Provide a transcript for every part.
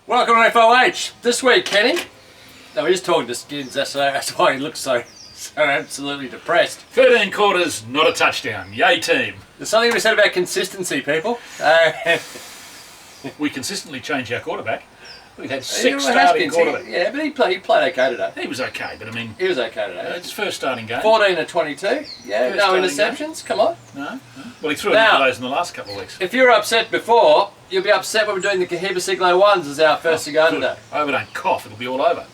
Welcome to FOH. This week, Kenny. No, we're just talking to Skins. That's why he looks so absolutely depressed. 13 quarters, not a touchdown. Yay, team. There's something to be said about consistency, people. We consistently change our quarterback. We've had He 6 has starting been- quarterbacks. Yeah, but he played okay today. He was okay, but I mean, He was okay today. it's his first starting game. 14 to 22. Yeah, First no starting interceptions. Come on. No? Well, he threw a Now- couple of those in the last couple of weeks. If you were upset before, you'll be upset when we're doing the Cohiba Siglo ones as our first cigar Good. today. I hope I don't cough, it'll be all over.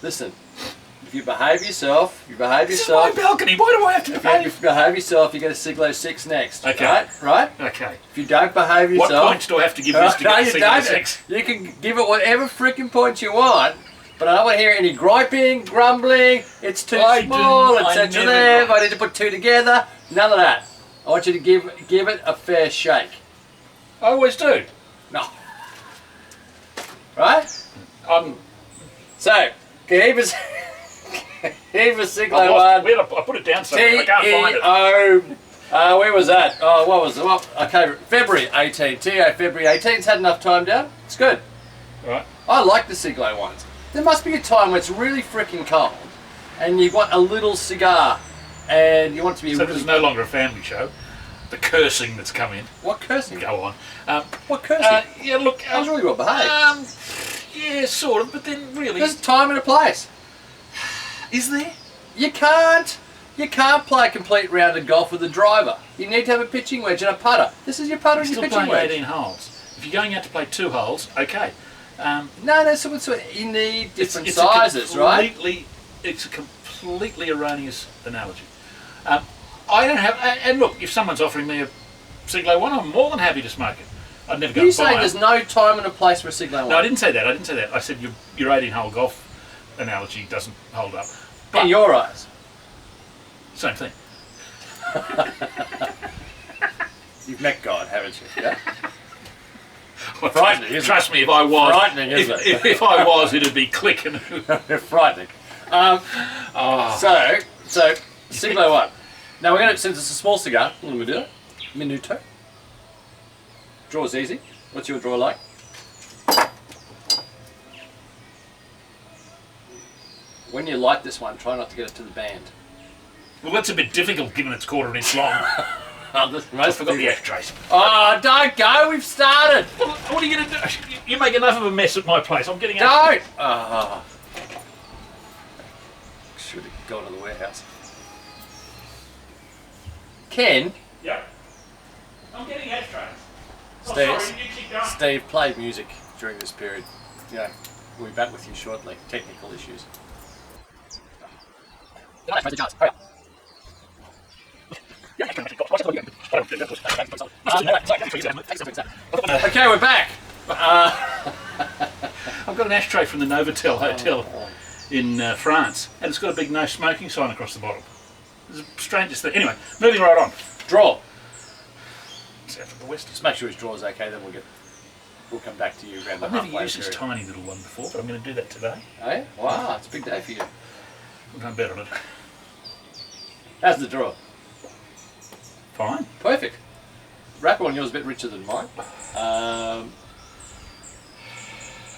Listen, if you behave yourself, This is my balcony, why do I have to If behave? you behave yourself, you get a Siglo 6 next. Okay. Right? Okay. If you don't behave What yourself... points do I have to give this to No, get you the don't. 6? You can give it whatever freaking points you want, but I don't want to hear any griping, grumbling, it's too small, I etc. never there, gripe. I need to put two together. None of that. I want you to give it a fair shake. I always do. No. Right? I'm... So, Cohiba's Siglo I 1. put it down somewhere, I can't find it. TEO. Where was that? Oh, what was it? Well, okay, February 18. TEO February 18. It's had enough time down. It's good. Right. I like the Siglo ones. There must be a time when it's really freaking cold and you want a little cigar and you want it to be So really... this is no longer a family show. The cursing that's come in. What cursing? Go on. What cursing? Yeah, look. I was really well behaved. Yeah, sort of, but then really... There's a time and a place. Is there? You can't play a complete round of golf with a driver. You need to have a pitching wedge and a putter. This is your putter and your Still pitching playing wedge. 18 holes. If you're going out to play 2 holes, okay. No, so you need different sizes, right? It's a completely erroneous analogy. I don't have... And look, if someone's offering me a Siglo 1, I'm more than happy to smoke it. I'd never go You and buy saying it. there's no time and a place for a Siglo 1? No, I didn't say that. I said your 18-hole golf analogy doesn't hold up. But In your eyes. same thing. You've met God, haven't you? Yeah. Frightening, isn't it? Trust me, if I was, Frightening, isn't it? if I was, it'd be clicking. Frightening. So Siglo 1. Now we're going to, since it's a small cigar, what do we do? Minuto. Draw's easy. What's your draw like? When you light this one, try not to get it to the band. Well, that's a bit difficult given it's 1/4 inch long. I forgot the ashtrays. Oh, don't go. We've started. What are you going to do? You make enough of a mess at my place. I'm getting out. Don't. Oh. Should have gone to the warehouse. Ken. Yeah. I'm getting ashtrays. Steve, play music during this period. Yeah, we'll be back with you shortly. Technical issues. Hurry up. Okay, we're back. I've got an ashtray from the Novotel Hotel in France, and it's got a big no smoking sign across the bottom. It's the strangest thing. Anyway, moving right on. Draw. South of the West. Just make sure his draw's okay, then we'll come back to you around the I've never halfway used this period. tiny little one before, but I'm going to do that today. Hey? Wow, it's a big day for you. I'm going to bet on it. How's the draw? Fine. Perfect. Wrapper on yours is a bit richer than mine.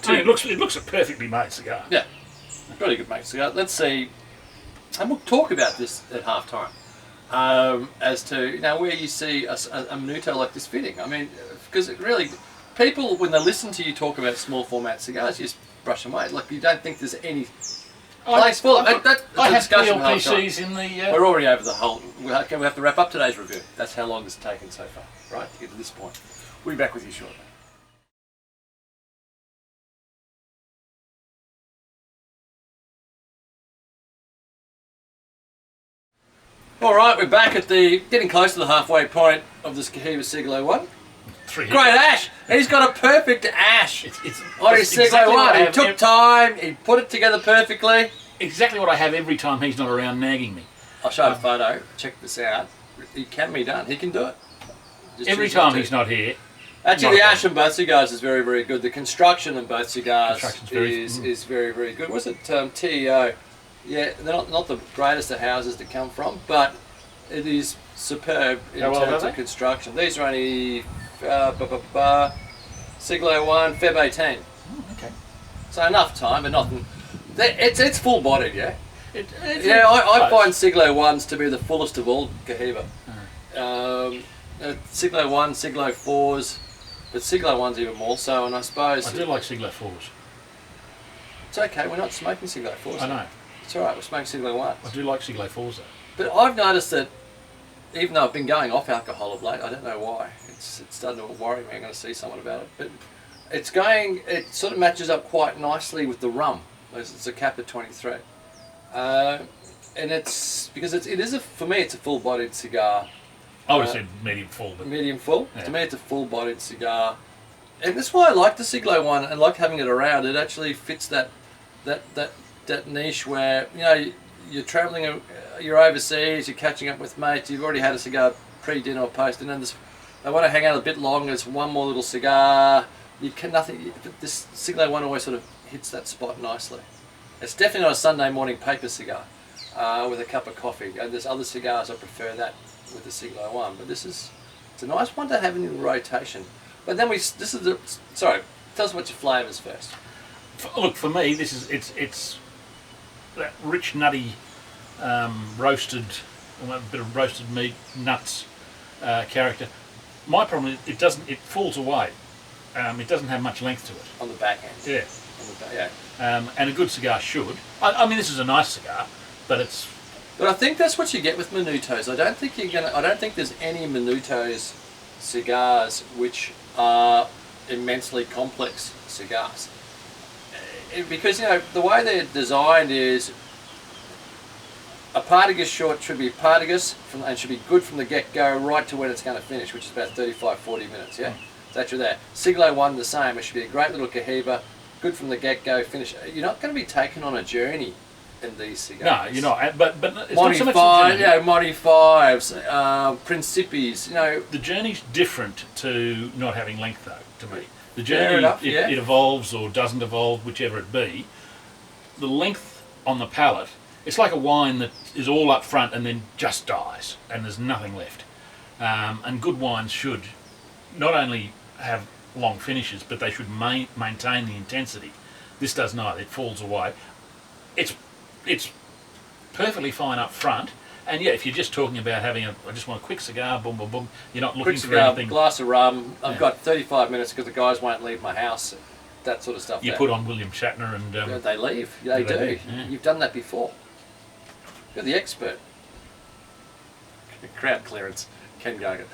It looks a perfectly made cigar. Yeah, really good mate cigar. Let's see, and we'll talk about this at half time. As to where you see a minuto like this fitting. I mean, because really, people when they listen to you talk about small format cigars, you just brush them away. Like you don't think there's any place for them. I have PLPCs in the... We're already over the whole... We have to wrap up today's review. That's how long it's taken so far, right, to get to this point. We'll be back with you shortly. All right, we're back at getting close to the halfway point of this Cohiba Siglo 1. Great ash! He's got a perfect ash on his Siglo 1. He took time, he put it together perfectly. Exactly what I have every time he's not around nagging me. I'll show you a photo. Check this out. It can be done. He can do it. Just Every choose not time to. he's not here. Actually, the ash on both cigars is very, very good. The construction on both cigars Construction's is very, very good. Was it TEO? Yeah, they're not the greatest of houses to come from, but it is superb in terms of construction. These are only Siglo I, FEB 18. Oh, okay. So enough time, but nothing. It's full-bodied, yeah. Yeah, I find Siglo I's to be the fullest of all Cohiba. Siglo I, Siglo IVs, but Siglo I's even more so, and I suppose... I do like Siglo 4s. It's okay, we're not smoking Siglo IVs. I know. It's alright, we're smoking Siglo I's. I do like Siglo 4s though. But I've noticed that, even though I've been going off alcohol of late, I don't know why, it's starting to worry me. I'm going to see someone about it. But it sort of matches up quite nicely with the rum. It's a cap of 23. And it's, because it is, for me, it's a full-bodied cigar. I would have said medium full. But Medium full. Yeah. To me, it's a full-bodied cigar. And that's why I like the Siglo one and like having it around. It actually fits that niche where, you know, you're travelling, you're overseas, you're catching up with mates, you've already had a cigar pre-dinner or post, and then they want to hang out a bit longer, it's one more little cigar. This Siglo one always sort of hits that spot nicely. It's definitely not a Sunday morning paper cigar with a cup of coffee. And there's other cigars I prefer that with the Siglo one, but it's a nice one to have in your rotation. But then sorry, tell us what your flavours first. Look, for me, it's that rich, nutty, roasted, a bit of roasted meat, nuts character. My problem is it falls away. It doesn't have much length to it. On the back end. Yeah. On the back, yeah. And a good cigar should. I mean, this is a nice cigar, but it's. But I think that's what you get with minutos. I don't think there's any minutos cigars which are immensely complex cigars. Because, you know, the way they're designed is a Partagas short should be Partagas and should be good from the get-go right to when it's going to finish, which is about 35-40 minutes, yeah? That you're there. Siglo one the same. It should be a great little Cohiba, good from the get-go, finish. You're not going to be taken on a journey in these cigars. No, you're not. But it's Monty not so much Five, the journey. yeah, Monty Fives, Principis, you know. The journey's different to not having length, though, to me. The Fair journey, enough, yeah. it evolves or doesn't evolve, whichever it be. The length on the palate, it's like a wine that is all up front and then just dies, and there's nothing left. And good wines should not only have long finishes, but they should maintain the intensity. This does neither. It falls away. It's perfectly fine up front. And yeah, if you're just talking about having I just want a quick cigar, boom, boom, boom, you're not looking Quick for cigar, anything. glass of rum. I've Yeah. got 35 minutes because the guys won't leave my house. That sort of stuff. You there. put on William Shatner and Yeah, they leave. They they do. do, yeah. You've done that before. You're the expert. Crowd clearance. Ken Gargan.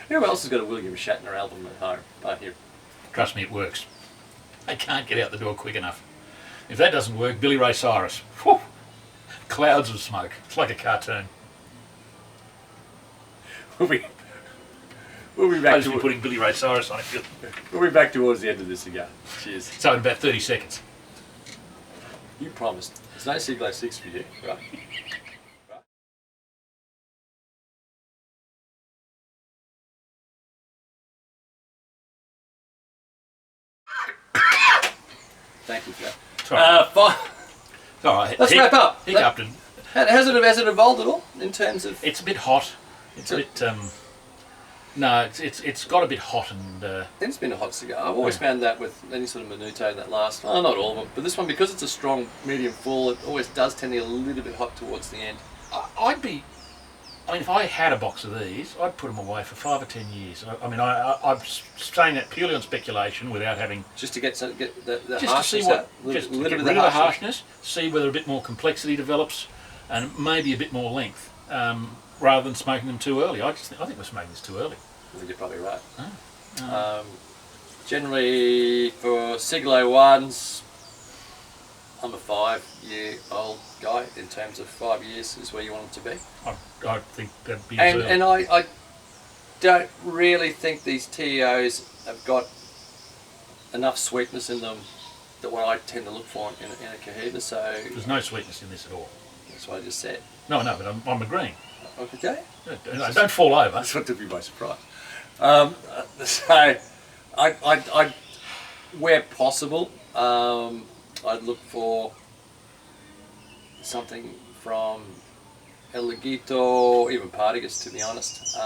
Who else has got a William Shatner album at home? Right here. trust me, it works. I can't get out the door quick enough. If that doesn't work, Billy Ray Cyrus. Whew, clouds of smoke. It's like a cartoon. We'll be I'll back just be putting Billy Ray Cyrus on it. We'll be back towards the end of this again. Cheers. So in about 30 seconds. You promised. There's no Siglo 6 for you, right? Thank you for that. Sorry. Fine. It's all right. Let's wrap up. Hiccuped and Has it evolved at all in terms of? it's a bit hot. It's a bit. No, it's got a bit hot and. It's been a hot cigar. I've always found that with any sort of minuto that last. Oh, not all of them, but this one, because it's a strong medium full, it always does tend to get a little bit hot towards the end. I mean, if I had a box of these, I'd put them away for 5 or 10 years. I'm saying that purely on speculation, without having Just to get the just to harshness see what, out. just to little get bit rid of of the harshness, see whether a bit more complexity develops, and maybe a bit more length, rather than smoking them too early. I think we're smoking this too early. I think you're probably right. Oh. Generally, for Siglo ones, I'm a 5-year-old guy. In terms of 5 years is where you want them to be. I think that'd be as early. And I don't really think these TEOs have got enough sweetness in them that what I tend to look for in a Cohiba. So There's no sweetness in this at all. that's what I just said. No, but I'm agreeing. Okay. Don't fall over. That's what took me by surprise. So, I where possible, I'd look for something from El Laguito, even Partagas, to be honest.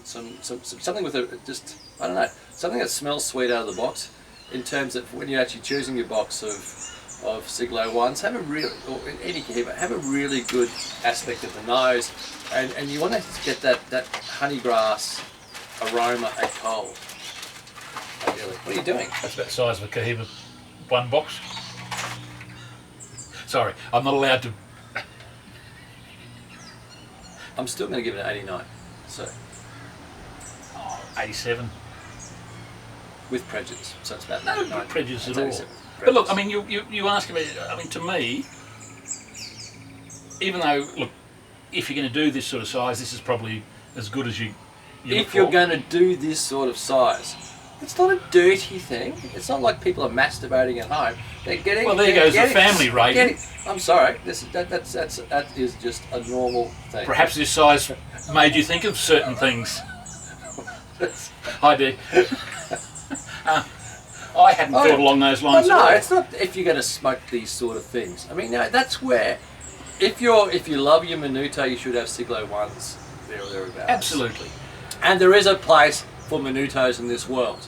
something with a just I don't know, something that smells sweet out of the box. In terms of when you're actually choosing your box of Siglo ones, have a real or any Cohiba, have a really good aspect of the nose, and you want to get that honey grass aroma at cold. Ideally. What are you doing? That's about the size of a Cohiba one box. Sorry, I'm not allowed to. I'm still going to give it an 89. So 87. with prejudice, so it's about No 99. prejudice It's at all. 87. But look, I mean, you asking me. I mean, to me, even though look, if you're going to do this sort of size, this is probably as good as you. If you're going to do this sort of size, it's not a dirty thing. It's not like people are masturbating at home. They're getting. Well, there goes the family rating. I'm sorry. That is just a normal thing. Perhaps this size made you think of certain things. I do. I hadn't thought along those lines. Well, no, it's not. If you're going to smoke these sort of things, I mean, no, that's where. If you love your minuto, you should have Siglo ones there or thereabouts. Absolutely. And there is a place for minutos in this world,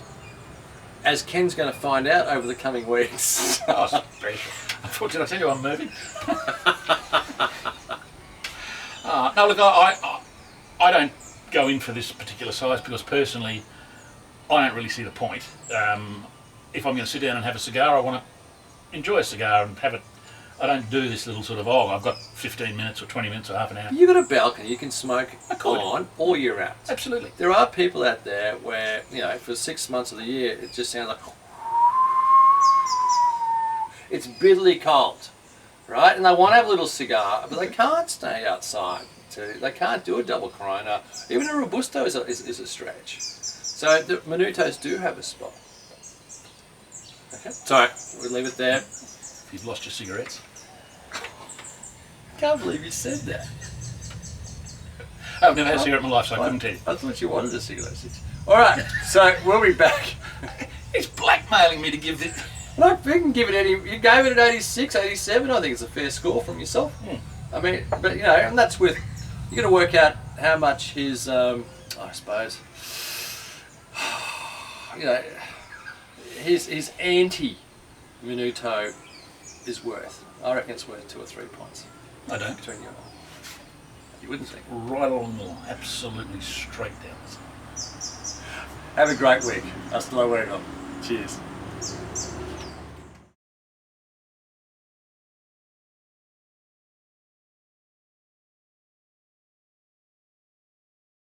as Ken's going to find out over the coming weeks. Oh, special. Unfortunately, I tell you, I'm moving. No, look, I don't go in for this particular size because personally, I don't really see the point. If I'm going to sit down and have a cigar, I want to enjoy a cigar and have it. I don't do this little sort of, I've got 15 minutes or 20 minutes or half an hour. You've got a balcony, you can smoke on all year round. Absolutely. There are people out there where, for 6 months of the year, it just sounds like... It's bitterly cold, right? And they want to have a little cigar, but they can't stay outside. They can't do a double Corona. Even a Robusto is a stretch. So the minutos do have a spot. Okay. Sorry, we'll leave it there. You've lost your cigarettes. Can't believe you said that. I've never had a cigarette in my life, so I couldn't tell you. I thought you wanted a cigarette. Alright, so we'll be back. He's blackmailing me to give this. No, you can give it you gave it an 86, 87, I think it's a fair score from yourself. I mean, but and that's with, you got to work out how much his, I suppose, his anti-minuto is worth. I reckon it's worth 2 or 3 points. I don't. Between you and I. You wouldn't think. Right along the line, absolutely straight down. Have a great week. Hasta luego. Cheers.